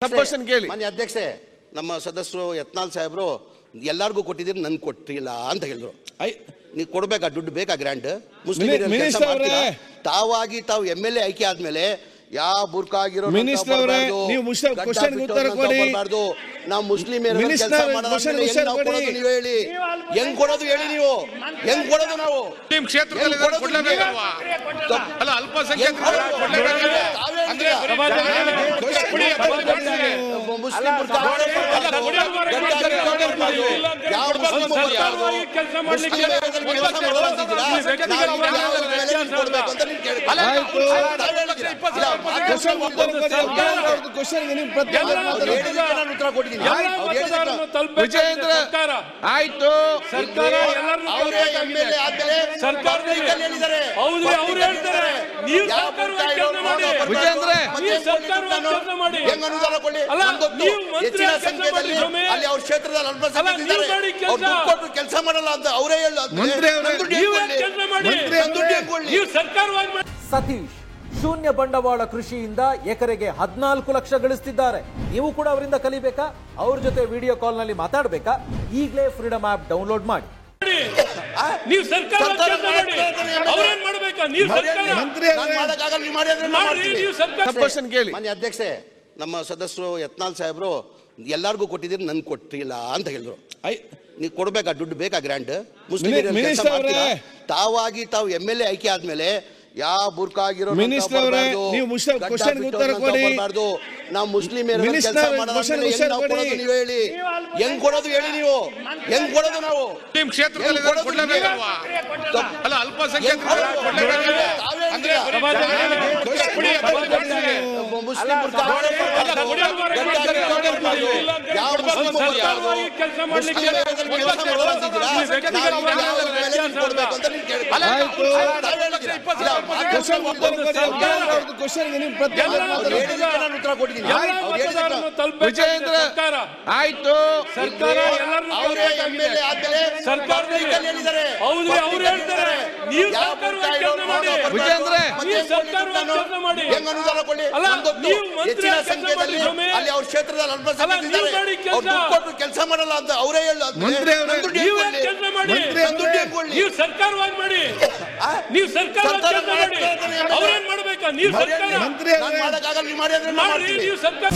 Question ಕೇಳಿ. ಮಾನ್ಯ ಅಧ್ಯಕ್ಷೆ, ನಮ್ಮ ಸದಸ್ಯರು ಯತ್ನಾಳ್ ಸಾಹೇಬ್ರು ಎಲ್ಲಾರ್ಗೂ ಕೊಟ್ಟಿದ್ದೀರಿ, ನನ್ ಕೊಟ್ಟಿಲ್ಲ ಅಂತ ಹೇಳಿದ್ರು. ನೀವು ಕೊಡ್ಬೇಕಾ ದುಡ್ಡು, ಬೇಕಾ ಗ್ರ್ಯಾಂಡ್? ಮುಸ್ಲಿಂ ತಾವಾಗಿ ತಾವು MLA ಆಯ್ಕೆ ಆದ್ಮೇಲೆ ಯಾವ ಬುರ್ಕಾ ಆಗಿರೋ ನಾವು ಮುಸ್ಲಿಮರು ಕೆಲಸ ಮಾಡೋದು ನೀವು ಹೇಳಿ, ಹೆಂಗ್ ಕೊಡೋದು ಹೇಳಿ, ನೀವು ಹೆಂಗ್ ಕೊಡೋದು? ನಾವು ನಿಮ್ ಕ್ಷೇತ್ರದಲ್ಲಿ ಕೊಡ್ಲೇಬೇಕಲ್ವಾ? ಅಲ್ಲ, ಅಲ್ಪಸಂಖ್ಯಾತರು ವಿಜಯೇಂದ್ರ ಆಯ್ತು. ಸರ್ಕಾರ ವಿಜೇಂದ್ರ ಹೆಂಗ್ ಅನುದಾನ ಕೊಡಿ? ಹೆಚ್ಚಿನ ಸಂಖ್ಯೆಯಲ್ಲಿ ಅಲ್ಲಿ ಅವ್ರ ಕ್ಷೇತ್ರದಲ್ಲಿ ಅಲ್ಪಸಂಖ್ಯಾತರಿದ್ದಾರೆ, ಕೆಲಸ ಮಾಡಲ್ಲ ಅಂತ ಅವರೇ ಸತೀಶ್ ಶೂನ್ಯ ಬಂಡವಾಳ ಕೃಷಿಯಿಂದ ಎಕರೆಗೆ 14 ಲಕ್ಷ ಗಳಿಸ್ತಿದ್ದಾರೆ. ನೀವು ಕೂಡ ಅವರಿಂದ ಕಲಿಬೇಕಾ? ಅವ್ರ ಜೊತೆ ವಿಡಿಯೋ ಕಾಲ್ ನಲ್ಲಿ ಮಾತಾಡಬೇಕಾ? ಈಗಲೇ ಫ್ರೀಡಮ್ ಆಪ್ ಡೌನ್ಲೋಡ್ ಮಾಡಿ. ನೀವು ಸರ್ಕಾರ ಕ್ವಶನ್ ಕೇಳಿ. ಮಾನ್ಯ ಅಧ್ಯಕ್ಷೆ, ನಮ್ಮ ಸದಸ್ಯರು ಯತ್ನಾಳ್ ಸಾಹೇಬ್ರು ಎಲ್ಲಾರ್ಗೂ ಕೊಟ್ಟಿದ್ದೀರಿ, ನನ್ ಕೊಟ್ಟಿಲ್ಲ ಅಂತ ಹೇಳಿದ್ರು. ನೀವು ಕೊಡ್ಬೇಕಾ ದುಡ್ಡು, ಬೇಕಾ ಗ್ರ್ಯಾಂಡ್? ಮುಸ್ಲಿಂ ತಾವಾಗಿ ತಾವು MLA ಆಯ್ಕೆ ಆದ್ಮೇಲೆ ಯಾವ ಬುರ್ಕಾ ಆಗಿರೋ ನಾವು ಮುಸ್ಲಿಮರು ಕೆಲಸ ಮಾಡೋದು ನೀವು ಹೇಳಿ, ಹೆಂಗ್ ಕೊಡೋದು ಹೇಳಿ, ನೀವು ಹೆಂಗ್ ಕೊಡೋದು? ನಾವು ನಿಮ್ ಕ್ಷೇತ್ರದಲ್ಲಿ ಕೊಡ್ಲೇಬೇಕಲ್ವಾ? ಅಲ್ಲ, ಅಲ್ಪಸಂಖ್ಯಾತರು ವಿಜಯೇಂದ್ರ ಆಯ್ತು. ಸರ್ಕಾರ ವಿಜೇಂದ್ರ ಹೆಂಗ್ ಅನುದಾನ ಕೊಡಿ? ಹೆಚ್ಚಿನ ಸಂಖ್ಯೆಯಲ್ಲಿ ಅಲ್ಲಿ ಅವ್ರ ಕ್ಷೇತ್ರದಲ್ಲಿ ಅಲ್ಪಸಂಖ್ಯಾತರಿದ್ದಾರೆ, ಕೆಲಸ ಮಾಡಲ್ಲ ಅಂತ ಅವರೇ ಸರ್ಕಾರವಾಗಿ ಮಾಡಿ. ನೀವು ಸರ್ಕಾರ ಅವ್ರೇನ್ ಮಾಡ್ಬೇಕಾ? ನೀವು ಸರ್ಕಾರ ಮಾಡಕ್ಕಾಗಲ್ಲ, ನೀವು ಮಾಡಿ. ನೀವು ಸರ್ಕಾರ